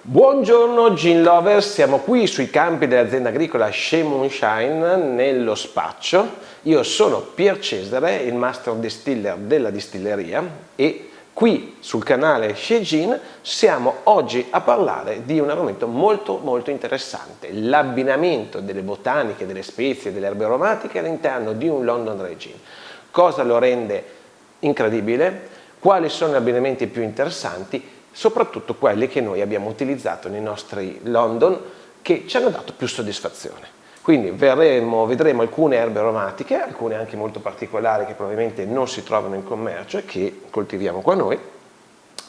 Buongiorno Gin Lovers, siamo qui sui campi dell'azienda agricola Shea Moonshine nello spaccio. Io sono Pier Cesare, il master distiller della distilleria, e qui sul canale Shea Gin siamo oggi a parlare di un argomento molto interessante: l'abbinamento delle botaniche, delle spezie, delle erbe aromatiche all'interno di un London Dry Gin. Cosa lo rende incredibile? Quali sono gli abbinamenti più interessanti? Soprattutto quelli che noi abbiamo utilizzato nei nostri London, che ci hanno dato più soddisfazione. Quindi vedremo alcune erbe aromatiche, alcune anche molto particolari che probabilmente non si trovano in commercio e che coltiviamo qua noi,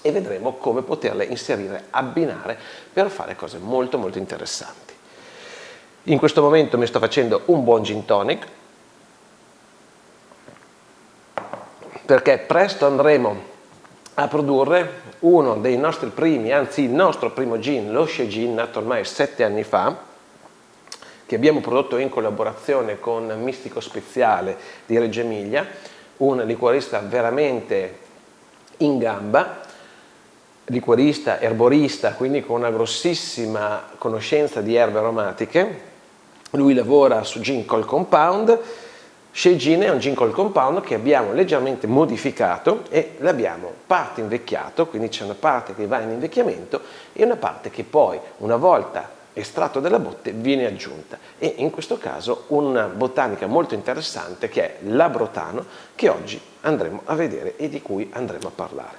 e vedremo come poterle inserire, abbinare per fare cose molto interessanti. In questo momento mi sto facendo un buon gin tonic, perché presto andremo a produrre uno dei nostri primi, anzi il nostro primo gin, lo Shea Gin, nato ormai 7 anni fa, che abbiamo prodotto in collaborazione con Mistico Speziale di Reggio Emilia, un liquorista veramente in gamba, liquorista, erborista, quindi con una grossissima conoscenza di erbe aromatiche. Lui lavora su gin col compound. Shea Gin è un gin col compound che abbiamo leggermente modificato e l'abbiamo parte invecchiato, quindi c'è una parte che va in invecchiamento e una parte che poi, una volta estratto dalla botte, viene aggiunta. E in questo caso una botanica molto interessante che è l'abrotano, che oggi andremo a vedere e di cui andremo a parlare.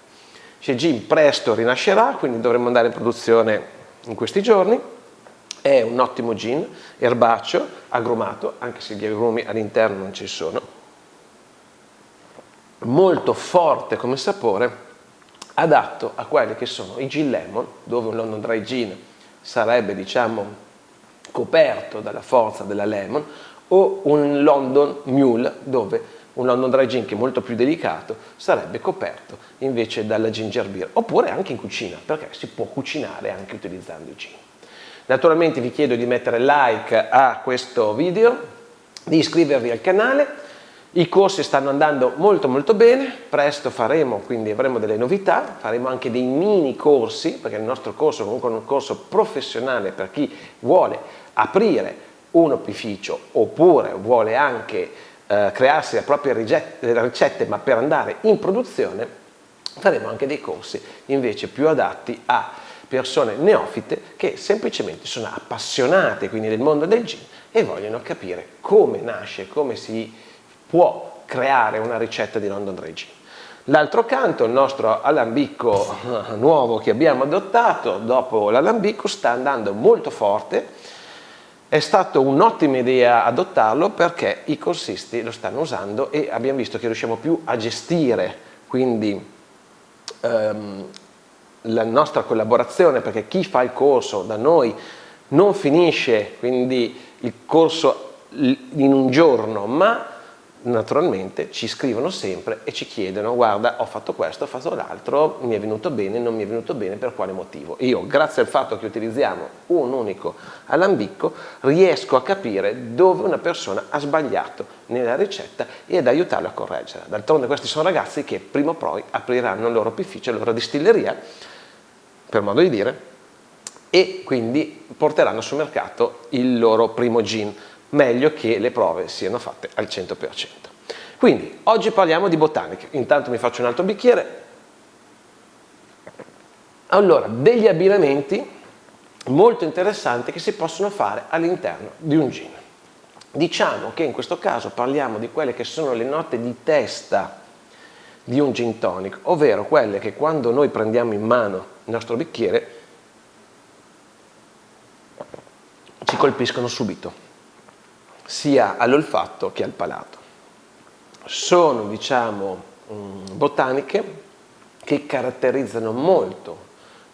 Shea Gin presto rinascerà, quindi dovremo andare in produzione in questi giorni. È un ottimo gin, erbaceo, agrumato, anche se gli agrumi all'interno non ci sono, molto forte come sapore, adatto a quelli che sono i gin lemon, dove un London Dry Gin sarebbe, diciamo, coperto dalla forza della lemon, o un London Mule, dove un London Dry Gin, che è molto più delicato, sarebbe coperto invece dalla ginger beer, oppure anche in cucina, perché si può cucinare anche utilizzando i gin. Naturalmente vi chiedo di mettere like a questo video, di iscrivervi al canale. I corsi stanno andando molto bene, presto faremo, quindi avremo delle novità, faremo anche dei mini corsi, perché il nostro corso comunque è un corso professionale per chi vuole aprire un opificio oppure vuole anche crearsi le proprie ricette, ma per andare in produzione. Faremo anche dei corsi invece più adatti a persone neofite che semplicemente sono appassionate quindi del mondo del gin e vogliono capire come nasce, come si può creare una ricetta di London Dry Gin. D'altro canto il nostro alambicco nuovo che abbiamo adottato dopo l'alambicco sta andando molto forte. È stata un'ottima idea adottarlo perché i corsisti lo stanno usando e abbiamo visto che riusciamo più a gestire quindi la nostra collaborazione, perché chi fa il corso da noi non finisce quindi il corso in un giorno, ma naturalmente ci scrivono sempre e ci chiedono: guarda, ho fatto questo, ho fatto l'altro, mi è venuto bene, non mi è venuto bene, per quale motivo? Io, grazie al fatto che utilizziamo un unico alambicco, riesco a capire dove una persona ha sbagliato nella ricetta e ad aiutarlo a correggere. D'altronde questi sono ragazzi che prima o poi apriranno il loro opificio, la loro distilleria, per modo di dire, e quindi porteranno sul mercato il loro primo gin. Meglio che le prove siano fatte al 100%. Quindi oggi parliamo di botaniche. Intanto mi faccio un altro bicchiere. Allora, degli abbinamenti molto interessanti che si possono fare all'interno di un gin. Diciamo che in questo caso parliamo di quelle che sono le note di testa di un gin tonic, ovvero quelle che quando noi prendiamo in mano il nostro bicchiere ci colpiscono subito, sia all'olfatto che al palato. Sono, diciamo, botaniche che caratterizzano molto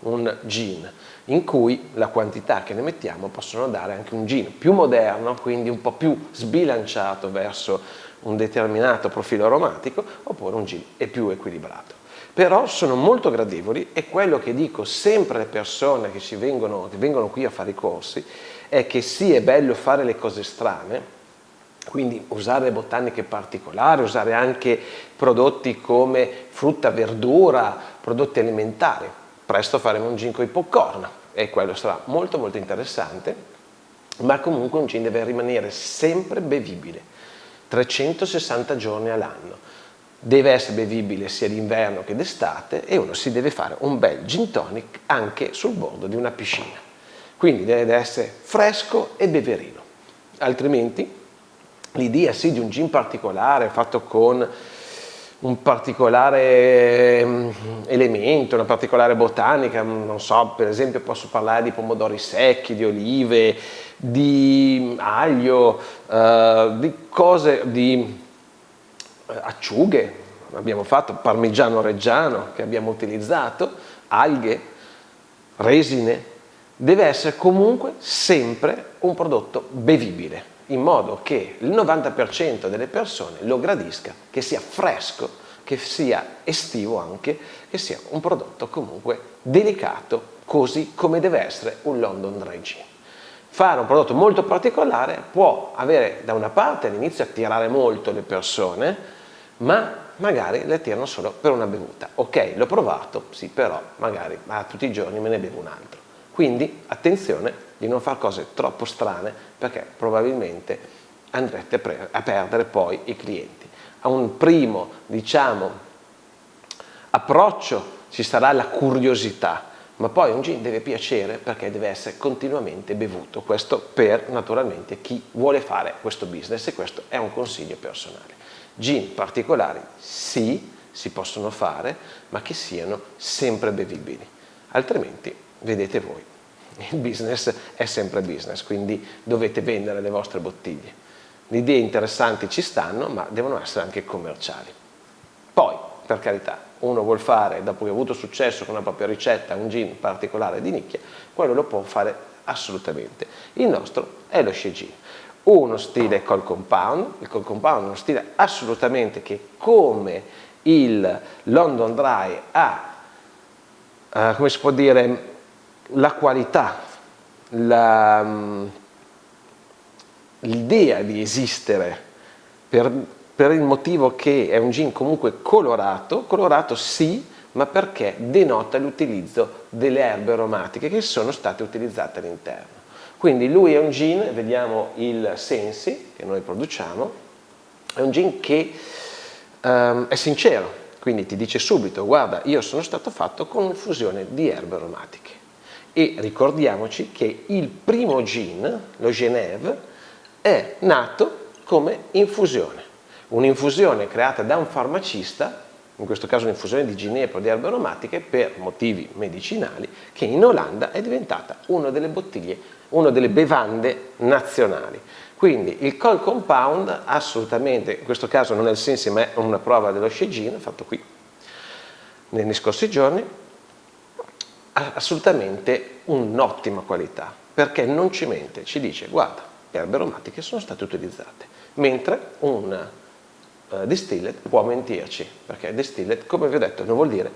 un gin, in cui la quantità che ne mettiamo possono dare anche un gin più moderno, quindi un po' più sbilanciato verso un determinato profilo aromatico, oppure un gin è più equilibrato. Però sono molto gradevoli e quello che dico sempre alle persone che vengono qui a fare i corsi è che sì, è bello fare le cose strane, quindi usare botaniche particolari, usare anche prodotti come frutta, verdura, prodotti alimentari. Presto faremo un gin con i popcorn, e quello sarà molto molto interessante, ma comunque un gin deve rimanere sempre bevibile, 360 giorni all'anno. Deve essere bevibile sia d'inverno che d'estate e uno si deve fare un bel gin tonic anche sul bordo di una piscina. Quindi deve essere fresco e beverino, altrimenti l'idea sì di un gin particolare fatto con un particolare elemento, una particolare botanica, non so, per esempio posso parlare di pomodori secchi, di olive, di aglio, di cose, di acciughe, abbiamo fatto parmigiano reggiano che abbiamo utilizzato, alghe, resine, deve essere comunque sempre un prodotto bevibile, in modo che il 90% delle persone lo gradisca, che sia fresco, che sia estivo anche, che sia un prodotto comunque delicato, così come deve essere un London Dry Gin. Fare un prodotto molto particolare può avere da una parte all'inizio attirare molto le persone, ma magari le attirano solo per una bevuta. Ok, l'ho provato, sì, però magari tutti i giorni me ne bevo un altro. Quindi attenzione di non fare cose troppo strane, perché probabilmente andrete a perdere poi i clienti. A un primo, diciamo, approccio ci sarà la curiosità, ma poi un gin deve piacere perché deve essere continuamente bevuto. Questo per naturalmente chi vuole fare questo business, e questo è un consiglio personale. Gin particolari sì, si possono fare, ma che siano sempre bevibili, altrimenti vedete voi, il business è sempre business, quindi dovete vendere le vostre bottiglie. Le idee interessanti ci stanno, ma devono essere anche commerciali. Poi, per carità, uno vuol fare, dopo che ha avuto successo con la propria ricetta, un gin particolare di nicchia, quello lo può fare assolutamente. Il nostro è lo Shea Gin. Uno stile Cold Compound, il Cold Compound è uno stile assolutamente che, come il London Dry, ha, come si può dire, la qualità, l'idea di esistere per il motivo che è un gin comunque colorato sì, ma perché denota l'utilizzo delle erbe aromatiche che sono state utilizzate all'interno. Quindi lui è un gin, vediamo il Sensi che noi produciamo, è un gin che è sincero, quindi ti dice subito: guarda, io sono stato fatto con un'infusione di erbe aromatiche. E ricordiamoci che il primo gin, lo Genève, è nato come infusione, un'infusione creata da un farmacista, in questo caso un'infusione di ginepro di erbe aromatiche per motivi medicinali, che in Olanda è diventata una delle bottiglie, una delle bevande nazionali. Quindi il Cold Compound assolutamente, in questo caso non è il Sensi ma è una prova dello Shea Gin fatto qui negli scorsi giorni, ha assolutamente un'ottima qualità, perché non ci mente, ci dice: guarda, le erbe aromatiche sono state utilizzate, mentre un distilled può mentirci, perché distilled, come vi ho detto, non vuol dire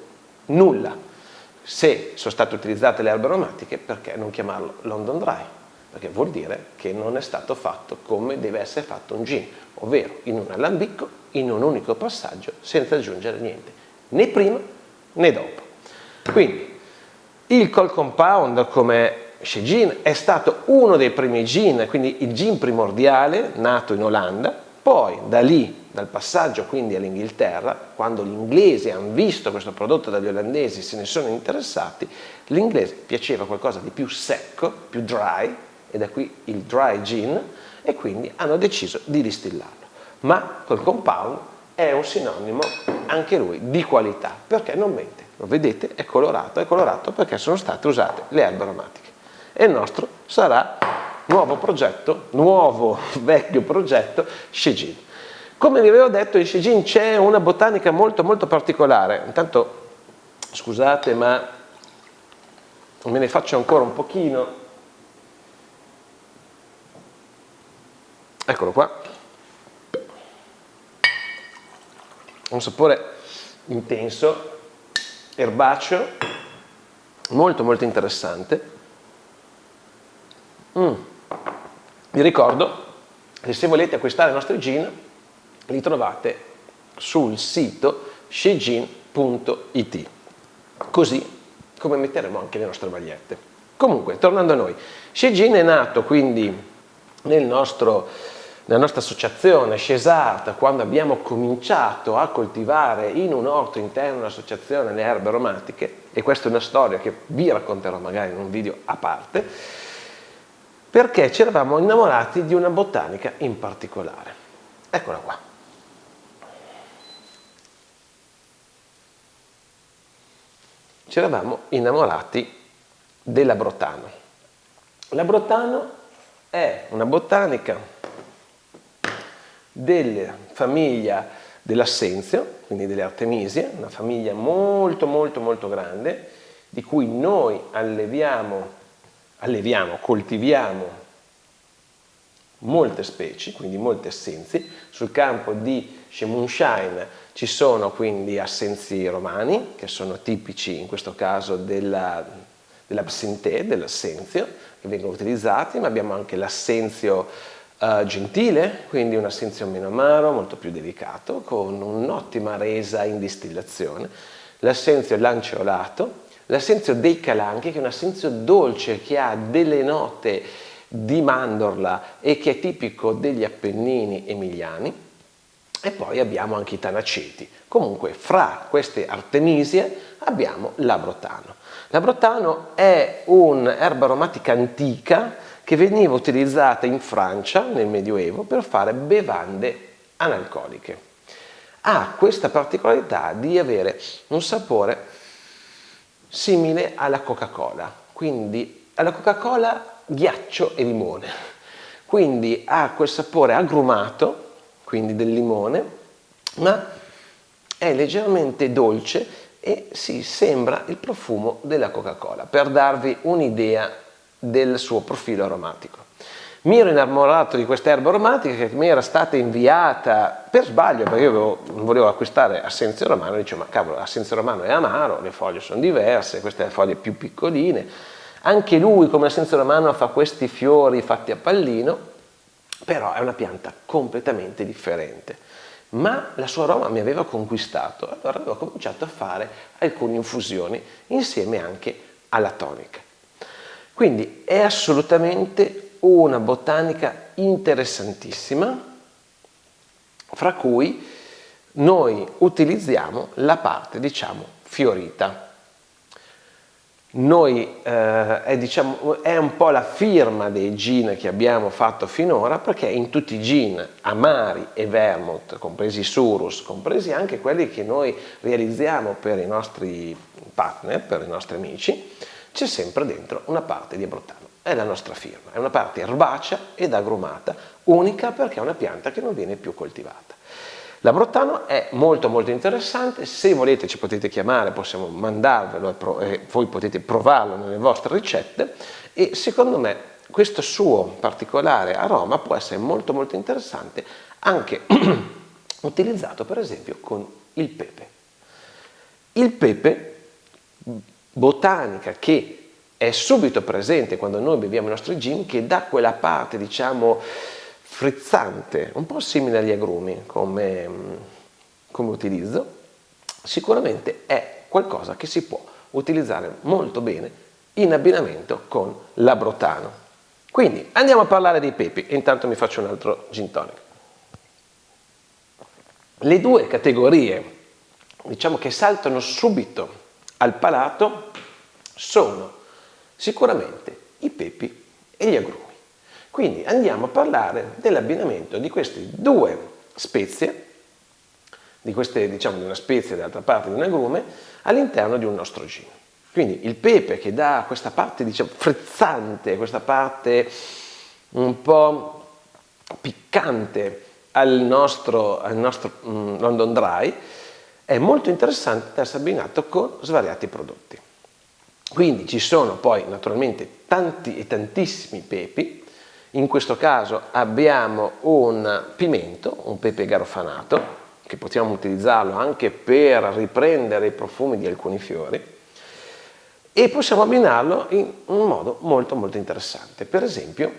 nulla. Se sono state utilizzate le erbe aromatiche, perché non chiamarlo London Dry? Perché vuol dire che non è stato fatto come deve essere fatto un gin, ovvero in un alambicco, in un unico passaggio, senza aggiungere niente, né prima né dopo. Quindi il Cold Compound come Shea Gin è stato uno dei primi gin, quindi il gin primordiale nato in Olanda. Poi da lì, dal passaggio quindi all'Inghilterra, quando gli inglesi hanno visto questo prodotto dagli olandesi, se ne sono interessati, l'inglese piaceva qualcosa di più secco, più dry, e da qui il dry gin, e quindi hanno deciso di distillarlo. Ma col compound è un sinonimo anche lui di qualità, perché non mente, lo vedete, è colorato perché sono state usate le erbe aromatiche. E il nostro sarà nuovo vecchio progetto Shea Gin. Come vi avevo detto, in Shea Gin c'è una botanica molto molto particolare. Intanto scusate, ma me ne faccio ancora un pochino. Eccolo qua. Un sapore intenso, erbaceo, molto molto interessante. Vi ricordo che se volete acquistare i nostri gin li trovate sul sito sheagin.it, così come metteremo anche le nostre magliette. Comunque, tornando a noi, Shijin è nato quindi nella nostra associazione Shesart, quando abbiamo cominciato a coltivare in un orto interno dell'associazione le erbe aromatiche, e questa è una storia che vi racconterò magari in un video a parte, perché ci eravamo innamorati di una botanica in particolare. Eccola qua. Ci eravamo innamorati dell'abrotano. L'abrotano è una botanica della famiglia dell'assenzio, quindi delle artemisia, una famiglia molto molto molto grande, di cui noi coltiviamo molte specie, quindi molte essenze. Sul campo di Shemunshain ci sono quindi assenzi romani, che sono tipici in questo caso dell'absinthe, dell'assenzio, che vengono utilizzati, ma abbiamo anche l'assenzio gentile, quindi un assenzio meno amaro, molto più delicato, con un'ottima resa in distillazione, l'assenzio lanceolato, l'assenzio dei calanchi, che è un assenzio dolce che ha delle note di mandorla e che è tipico degli Appennini emiliani, e poi abbiamo anche i tanaceti. Comunque fra queste artemisia abbiamo l'abrotano. L'abrotano è un'erba aromatica antica che veniva utilizzata in Francia nel Medioevo per fare bevande analcoliche. Ha questa particolarità di avere un sapore simile alla Coca-Cola, quindi alla Coca-Cola ghiaccio e limone, quindi ha quel sapore agrumato, quindi del limone, ma è leggermente dolce e si sembra il profumo della Coca-Cola, per darvi un'idea del suo profilo aromatico. Mi ero innamorato di questa erba aromatica che mi era stata inviata per sbaglio, perché io volevo acquistare assenzio romano e dicevo: ma cavolo, l'assenzio romano è amaro, le foglie sono diverse, queste le foglie più piccoline. Anche lui, come l'assenzio romano, fa questi fiori fatti a pallino, però è una pianta completamente differente. Ma la sua aroma mi aveva conquistato, allora avevo cominciato a fare alcune infusioni insieme anche alla tonica. Quindi è assolutamente una botanica interessantissima, fra cui noi utilizziamo la parte, diciamo, fiorita. Noi è un po' la firma dei gin che abbiamo fatto finora, perché in tutti i gin amari e vermouth, compresi i Surus, compresi anche quelli che noi realizziamo per i nostri partner, per i nostri amici, c'è sempre dentro una parte di abrotano. È la nostra firma, è una parte erbacea ed agrumata, unica perché è una pianta che non viene più coltivata. L'abrotano è molto molto interessante, se volete ci potete chiamare, possiamo mandarvelo e voi potete provarlo nelle vostre ricette, e secondo me questo suo particolare aroma può essere molto molto interessante anche utilizzato per esempio con il pepe. Il pepe, botanica che è subito presente quando noi beviamo i nostri gin, che dà quella parte, diciamo, frizzante, un po' simile agli agrumi come utilizzo, sicuramente è qualcosa che si può utilizzare molto bene in abbinamento con l'abrotano. Quindi andiamo a parlare dei pepi e intanto mi faccio un altro gin tonic. Le due categorie, diciamo, che saltano subito al palato sono sicuramente i pepi e gli agrumi. Quindi andiamo a parlare dell'abbinamento di queste due spezie, di una spezia e dall'altra parte di un agrume, all'interno di un nostro gin. Quindi il pepe che dà questa parte, diciamo, frizzante, questa parte un po' piccante al nostro London Dry, è molto interessante da essere abbinato con svariati prodotti. Quindi ci sono poi naturalmente tanti e tantissimi pepi. In questo caso abbiamo un pimento, un pepe garofanato, che possiamo utilizzarlo anche per riprendere i profumi di alcuni fiori, e possiamo abbinarlo in un modo molto molto interessante. Per esempio,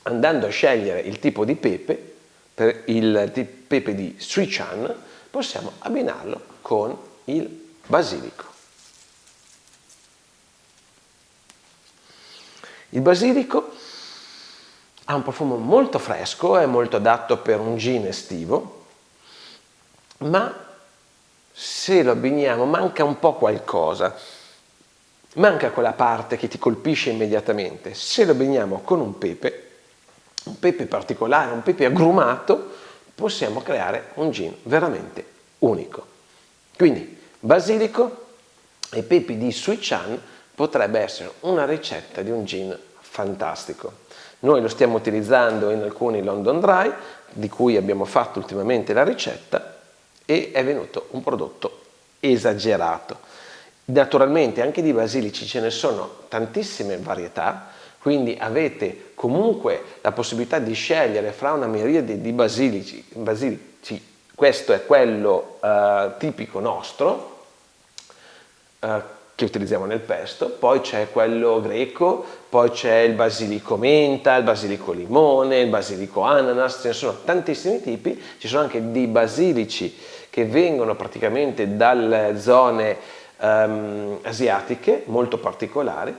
andando a scegliere il tipo di pepe, per il pepe di Sichuan, possiamo abbinarlo con il basilico. Il basilico ha un profumo molto fresco, è molto adatto per un gin estivo, ma se lo abbiniamo manca un po' qualcosa, manca quella parte che ti colpisce immediatamente. Se lo abbiniamo con un pepe particolare, un pepe agrumato, possiamo creare un gin veramente unico. Quindi basilico e pepe di Suichan potrebbe essere una ricetta di un gin fantastico. Noi lo stiamo utilizzando in alcuni London Dry, di cui abbiamo fatto ultimamente la ricetta, e è venuto un prodotto esagerato. Naturalmente anche di basilici ce ne sono tantissime varietà, quindi avete comunque la possibilità di scegliere fra una miriade di basilici. Questo è quello tipico nostro, che utilizziamo nel pesto, poi c'è quello greco, poi c'è il basilico menta, il basilico limone, il basilico ananas, ce ne sono tantissimi tipi, ci sono anche dei basilici che vengono praticamente dalle zone asiatiche, molto particolari.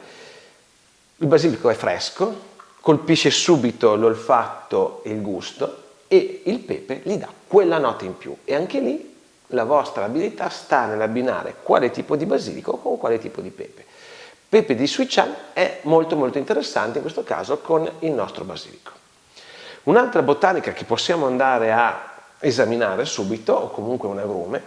Il basilico è fresco, colpisce subito l'olfatto e il gusto, e il pepe gli dà quella nota in più, e anche lì la vostra abilità sta nell'abbinare quale tipo di basilico con quale tipo di pepe. Pepe di Suichan è molto molto interessante in questo caso con il nostro basilico. Un'altra botanica che possiamo andare a esaminare subito, o comunque un agrume,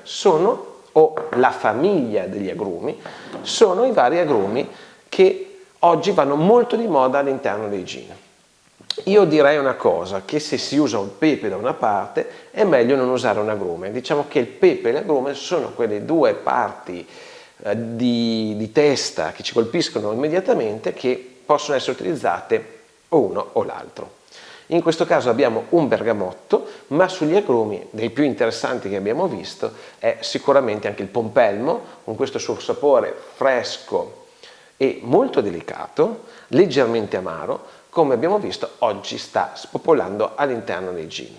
o la famiglia degli agrumi, sono i vari agrumi che oggi vanno molto di moda all'interno dei gin. Io direi una cosa, che se si usa un pepe da una parte è meglio non usare un agrume. Diciamo che il pepe e l'agrume sono quelle due parti di testa che ci colpiscono immediatamente, che possono essere utilizzate o uno o l'altro. In questo caso abbiamo un bergamotto, ma sugli agrumi dei più interessanti che abbiamo visto è sicuramente anche il pompelmo, con questo suo sapore fresco e molto delicato, leggermente amaro, come abbiamo visto oggi sta spopolando all'interno dei gin.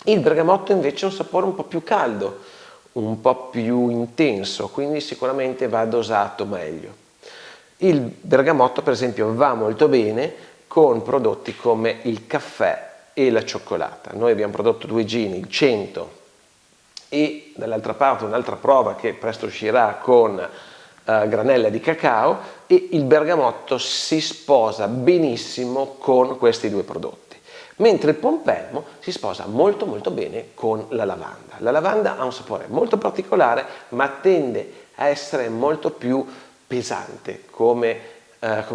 Il bergamotto invece ha un sapore un po' più caldo, un po' più intenso, quindi sicuramente va dosato meglio. Il bergamotto per esempio va molto bene con prodotti come il caffè e la cioccolata. Noi abbiamo prodotto due gin, il 100 e dall'altra parte un'altra prova che presto uscirà con granella di cacao, e il bergamotto si sposa benissimo con questi due prodotti, mentre il pompelmo si sposa molto molto bene con la lavanda. La lavanda ha un sapore molto particolare, ma tende a essere molto più pesante come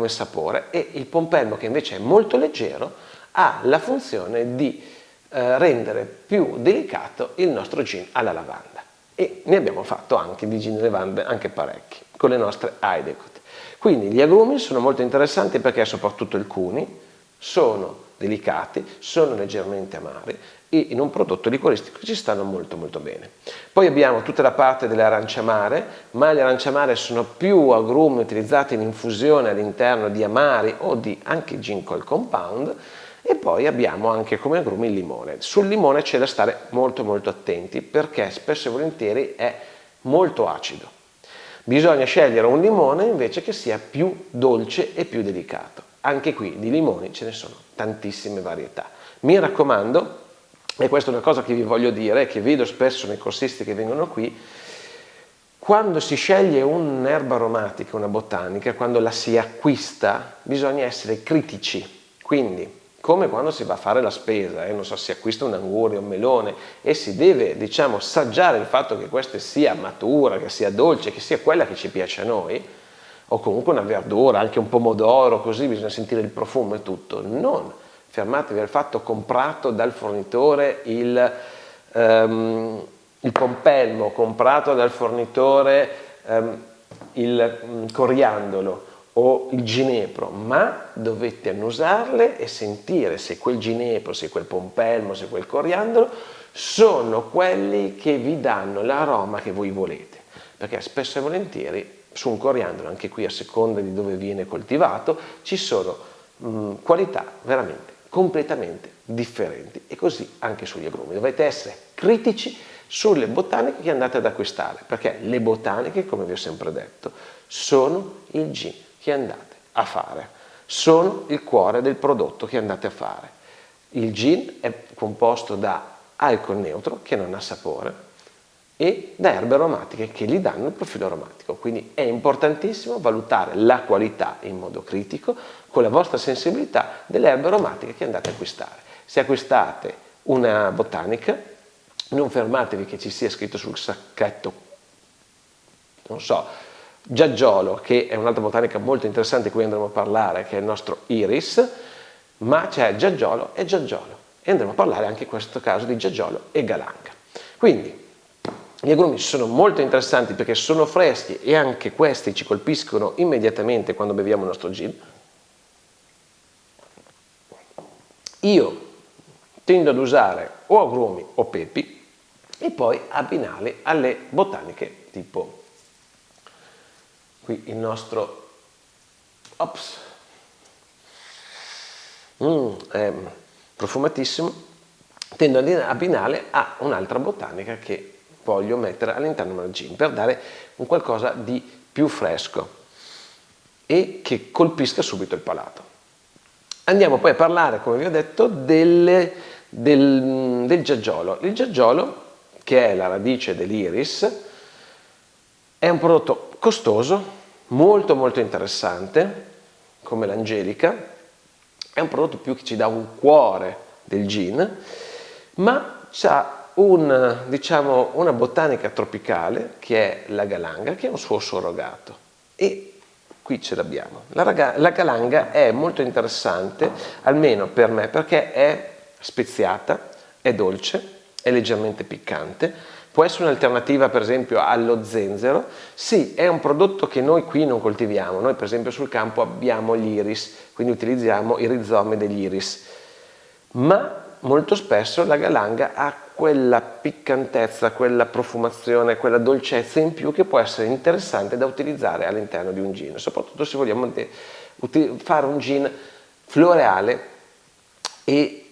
sapore, e il pompelmo, che invece è molto leggero, ha la funzione di rendere più delicato il nostro gin alla lavanda. E ne abbiamo fatto anche di gin lavanda anche parecchi con le nostre Idecot. Quindi gli agrumi sono molto interessanti perché soprattutto alcuni sono delicati, sono leggermente amari e in un prodotto liquoristico ci stanno molto molto bene. Poi abbiamo tutta la parte delle arance amare, ma le arance amare sono più agrumi utilizzati in infusione all'interno di amari o di anche gin col compound. E poi abbiamo anche come agrumi il limone. Sul limone c'è da stare molto molto attenti perché spesso e volentieri è molto acido. Bisogna scegliere un limone invece che sia più dolce e più delicato. Anche qui di limoni ce ne sono tantissime varietà. Mi raccomando, e questa è una cosa che vi voglio dire, che vedo spesso nei corsisti che vengono qui, quando si sceglie un'erba aromatica, una botanica, quando la si acquista, bisogna essere critici. Quindi, come quando si va a fare la spesa, non so, si acquista un anguria, un melone, e si deve, diciamo, assaggiare il fatto che questa sia matura, che sia dolce, che sia quella che ci piace a noi, o comunque una verdura, anche un pomodoro, così bisogna sentire il profumo e tutto. Non fermatevi al fatto comprato dal fornitore il pompelmo, comprato dal fornitore il coriandolo o il ginepro, ma dovete annusarle e sentire se quel ginepro, se quel pompelmo, se quel coriandolo sono quelli che vi danno l'aroma che voi volete, perché spesso e volentieri su un coriandolo, anche qui a seconda di dove viene coltivato, ci sono qualità veramente completamente differenti, e così anche sugli agrumi. Dovete essere critici sulle botaniche che andate ad acquistare, perché le botaniche, come vi ho sempre detto, sono il gin che andate a fare. sono il cuore del prodotto che andate a fare. Il gin è composto da alcol neutro, che non ha sapore, e da erbe aromatiche che gli danno il profilo aromatico. Quindi è importantissimo valutare la qualità in modo critico con la vostra sensibilità delle erbe aromatiche che andate a acquistare. Se acquistate una botanica, non fermatevi che ci sia scritto sul sacchetto, non so, Giaggiolo, che è un'altra botanica molto interessante di cui andremo a parlare, che è il nostro iris, ma c'è Giaggiolo e Giaggiolo, e andremo a parlare anche in questo caso di Giaggiolo e Galanga. Quindi gli agrumi sono molto interessanti perché sono freschi e anche questi ci colpiscono immediatamente quando beviamo il nostro gin. Io tendo ad usare o agrumi o pepi e poi abbinarli alle botaniche tipo qui il nostro è profumatissimo, tendo ad abbinarle a un'altra botanica che voglio mettere all'interno del gin per dare un qualcosa di più fresco e che colpisca subito il palato. Andiamo poi a parlare, come vi ho detto, del giaggiolo. Il giaggiolo, che è la radice dell'iris, è un prodotto costoso, molto molto interessante, come l'angelica. È un prodotto più che ci dà un cuore del gin, ma ha una botanica tropicale che è la galanga, che è un suo surrogato, e qui ce l'abbiamo. La galanga è molto interessante, almeno per me, perché è speziata, è dolce, è leggermente piccante, può essere un'alternativa per esempio allo zenzero. Sì, è un prodotto che noi qui non coltiviamo, noi per esempio sul campo abbiamo gli iris, quindi utilizziamo i rizomi degli iris, ma molto spesso la galanga ha quella piccantezza, quella profumazione, quella dolcezza in più che può essere interessante da utilizzare all'interno di un gin, soprattutto se vogliamo fare un gin floreale e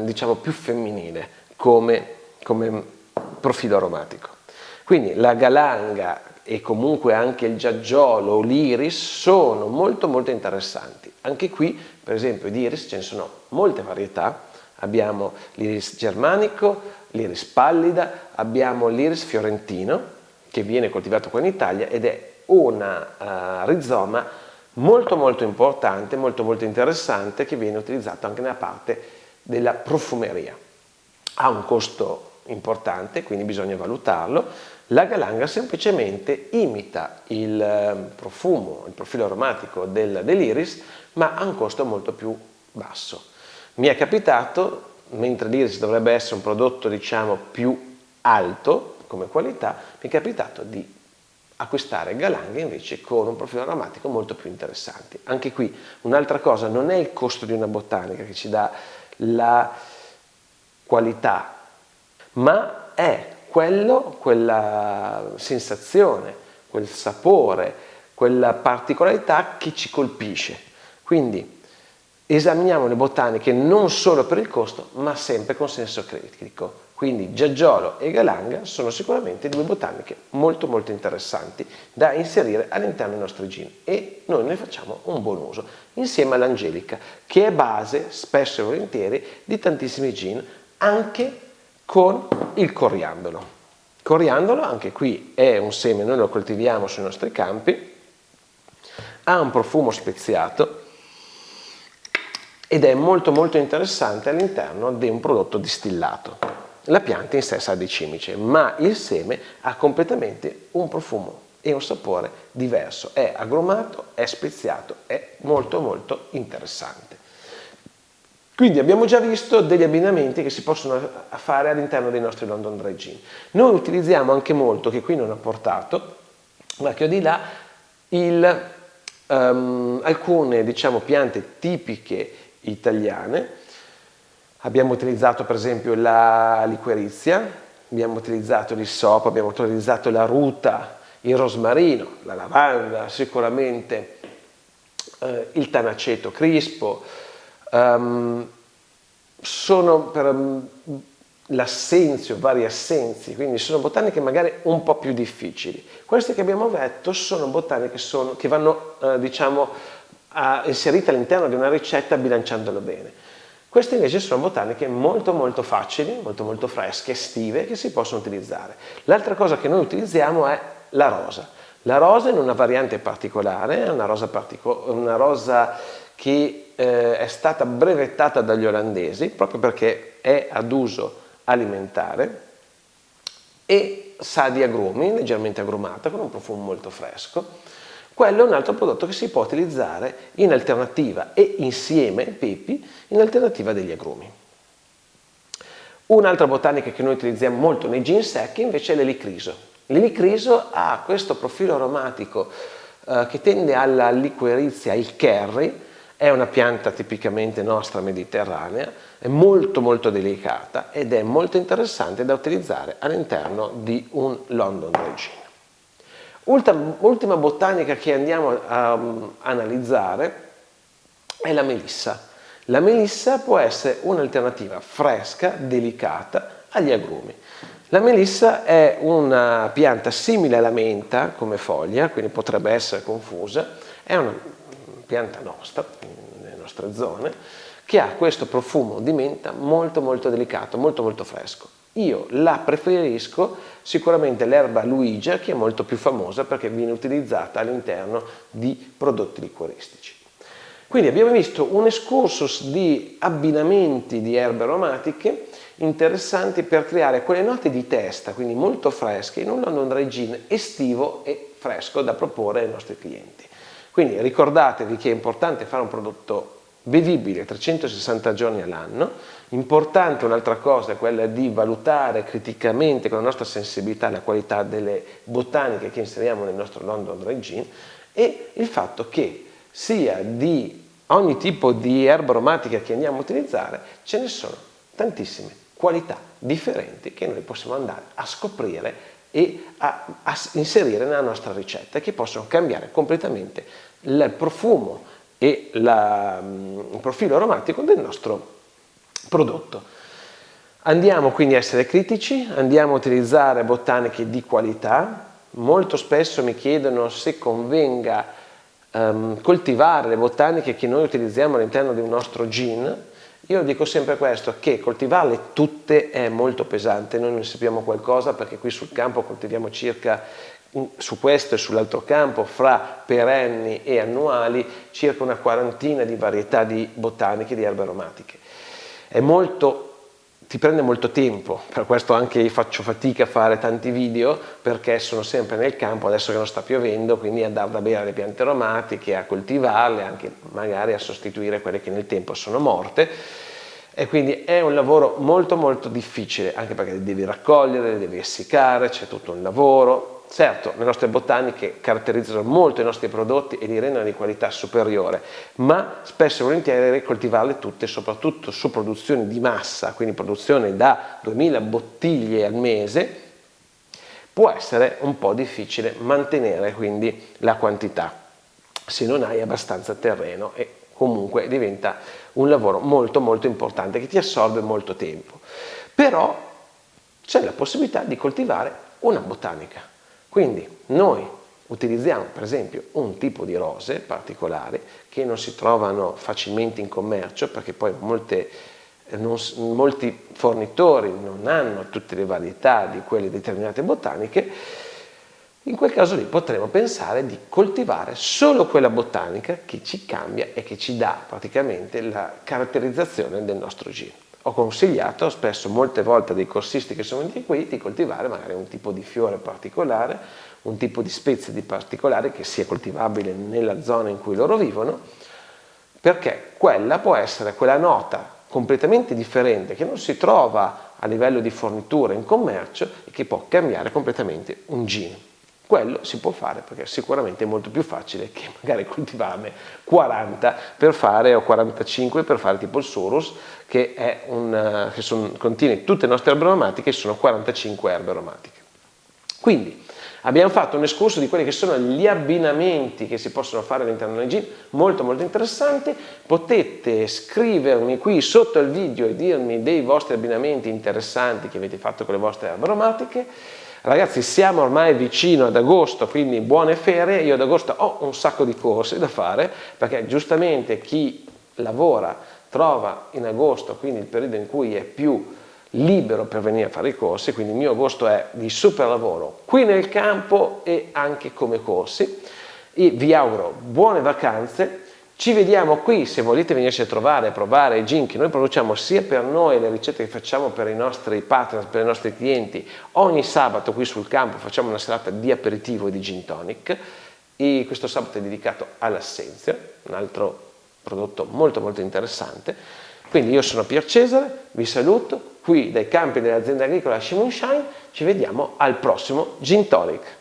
diciamo più femminile come profilo aromatico. Quindi la galanga e comunque anche il giaggiolo o l'iris sono molto molto interessanti. Anche qui per esempio di iris ce ne sono molte varietà. Abbiamo l'iris germanico, l'iris pallida, abbiamo l'iris fiorentino che viene coltivato qua in Italia ed è un rizoma molto molto importante, molto molto interessante, che viene utilizzato anche nella parte della profumeria. Ha un costo importante, quindi bisogna valutarlo. La galanga semplicemente imita il profumo, il profilo aromatico dell'iris, ma ha un costo molto più basso. Mi è capitato, mentre l'iris dovrebbe essere un prodotto diciamo più alto come qualità, mi è capitato di acquistare galanghe invece con un profilo aromatico molto più interessante. Anche qui un'altra cosa, non è il costo di una botanica che ci dà la qualità, ma è quella sensazione, quel sapore, quella particolarità che ci colpisce. Quindi esaminiamo le botaniche non solo per il costo, ma sempre con senso critico. Quindi giaggiolo e galanga sono sicuramente due botaniche molto molto interessanti da inserire all'interno dei nostri gin e noi ne facciamo un buon uso, insieme all'angelica, che è base, spesso e volentieri, di tantissimi gin, anche con il coriandolo. Coriandolo, anche qui è un seme, noi lo coltiviamo sui nostri campi, ha un profumo speziato ed è molto molto interessante all'interno di un prodotto distillato. La pianta in sé sa di cimice, ma il seme ha completamente un profumo e un sapore diverso, è agrumato, è speziato, è molto molto interessante. Quindi abbiamo già visto degli abbinamenti che si possono fare all'interno dei nostri London Dry Gin. Noi utilizziamo anche molto, che qui non ho portato, ma che ho di là, alcune diciamo piante tipiche italiane. Abbiamo utilizzato per esempio la liquerizia, abbiamo utilizzato l'issopo, abbiamo utilizzato la ruta, il rosmarino, la lavanda, sicuramente il tanaceto crispo, sono per l'assenzio, vari assenzi, quindi sono botaniche magari un po' più difficili. Queste che abbiamo detto sono botaniche che vanno diciamo inserite all'interno di una ricetta bilanciandolo bene. Queste invece sono botaniche molto molto facili, molto molto fresche, estive, che si possono utilizzare. L'altra cosa che noi utilizziamo è la rosa. La rosa in una variante particolare, è una rosa che è stata brevettata dagli olandesi proprio perché è ad uso alimentare e sa di agrumi, leggermente agrumata, con un profumo molto fresco. Quello è un altro prodotto che si può utilizzare in alternativa e insieme ai pepi, in alternativa degli agrumi. Un'altra botanica che noi utilizziamo molto nei gin secchi invece è l'elicriso. L'elicriso ha questo profilo aromatico che tende alla liquirizia, il curry, è una pianta tipicamente nostra mediterranea, è molto molto delicata ed è molto interessante da utilizzare all'interno di un London Dry Gin. Ultima botanica che andiamo a analizzare è la melissa. La melissa può essere un'alternativa fresca, delicata agli agrumi. La melissa è una pianta simile alla menta come foglia, quindi potrebbe essere confusa, è una pianta nostra, nelle nostre zone, che ha questo profumo di menta molto molto delicato, molto molto fresco. Io la preferisco sicuramente l'erba Luigia, che è molto più famosa perché viene utilizzata all'interno di prodotti liquoristici. Quindi abbiamo visto un excursus di abbinamenti di erbe aromatiche interessanti per creare quelle note di testa, quindi molto fresche, in un London Dry Gin estivo e fresco da proporre ai nostri clienti. Quindi ricordatevi che è importante fare un prodotto bevibile 360 giorni all'anno. Importante un'altra cosa è quella di valutare criticamente con la nostra sensibilità la qualità delle botaniche che inseriamo nel nostro London Dry Gin e il fatto che sia di ogni tipo di erba aromatica che andiamo a utilizzare ce ne sono tantissime qualità differenti che noi possiamo andare a scoprire e a inserire nella nostra ricetta, che possono cambiare completamente il profumo e il profilo aromatico del nostro prodotto. Andiamo quindi a essere critici, andiamo a utilizzare botaniche di qualità. Molto spesso mi chiedono se convenga coltivare le botaniche che noi utilizziamo all'interno di un nostro gin. Io dico sempre questo, che coltivarle tutte è molto pesante, noi ne sappiamo qualcosa perché qui sul campo coltiviamo circa, su questo e sull'altro campo, fra perenni e annuali, circa una quarantina di varietà di botaniche, di erbe aromatiche. Ti prende molto tempo, per questo anche faccio fatica a fare tanti video perché sono sempre nel campo, adesso che non sta piovendo, quindi a dar da bere alle piante aromatiche, a coltivarle, anche magari a sostituire quelle che nel tempo sono morte e quindi è un lavoro molto molto difficile, anche perché le devi raccogliere, le devi essiccare, c'è tutto un lavoro. Certo, le nostre botaniche caratterizzano molto i nostri prodotti e li rendono di qualità superiore, ma spesso e volentieri coltivarle tutte, soprattutto su produzioni di massa, quindi produzione da 2000 bottiglie al mese, può essere un po' difficile mantenere quindi la quantità se non hai abbastanza terreno e comunque diventa un lavoro molto molto importante che ti assorbe molto tempo. Però c'è la possibilità di coltivare una botanica. Quindi noi utilizziamo per esempio un tipo di rose particolari che non si trovano facilmente in commercio perché poi molti fornitori non hanno tutte le varietà di quelle determinate botaniche. In quel caso lì potremo pensare di coltivare solo quella botanica che ci cambia e che ci dà praticamente la caratterizzazione del nostro gin. Ho consigliato spesso, molte volte, a dei corsisti che sono venuti qui di coltivare magari un tipo di fiore particolare, un tipo di spezia di particolare che sia coltivabile nella zona in cui loro vivono, perché quella può essere quella nota completamente differente che non si trova a livello di fornitura in commercio e che può cambiare completamente un gin. Quello si può fare perché sicuramente è molto più facile che magari coltivarne 40 per fare o 45 per fare tipo il Surus che contiene tutte le nostre erbe aromatiche e sono 45 erbe aromatiche. Quindi abbiamo fatto un escurso di quelli che sono gli abbinamenti che si possono fare all'interno del gin, molto molto interessanti. Potete scrivermi qui sotto il video e dirmi dei vostri abbinamenti interessanti che avete fatto con le vostre erbe aromatiche. Ragazzi, siamo ormai vicino ad agosto, quindi buone ferie. Io ad agosto ho un sacco di corsi da fare, perché giustamente chi lavora trova in agosto, quindi il periodo in cui è più libero per venire a fare i corsi, quindi il mio agosto è di super lavoro qui nel campo e anche come corsi. E vi auguro buone vacanze. Ci vediamo qui se volete venirci a trovare, provare i gin che noi produciamo sia per noi, le ricette che facciamo per i nostri partner, per i nostri clienti. Ogni sabato qui sul campo facciamo una serata di aperitivo e di gin tonic, e questo sabato è dedicato all'Assenzia, un altro prodotto molto molto interessante. Quindi io sono Pier Cesare, vi saluto qui dai campi dell'azienda agricola Shimon Shine, ci vediamo al prossimo Gin Tonic.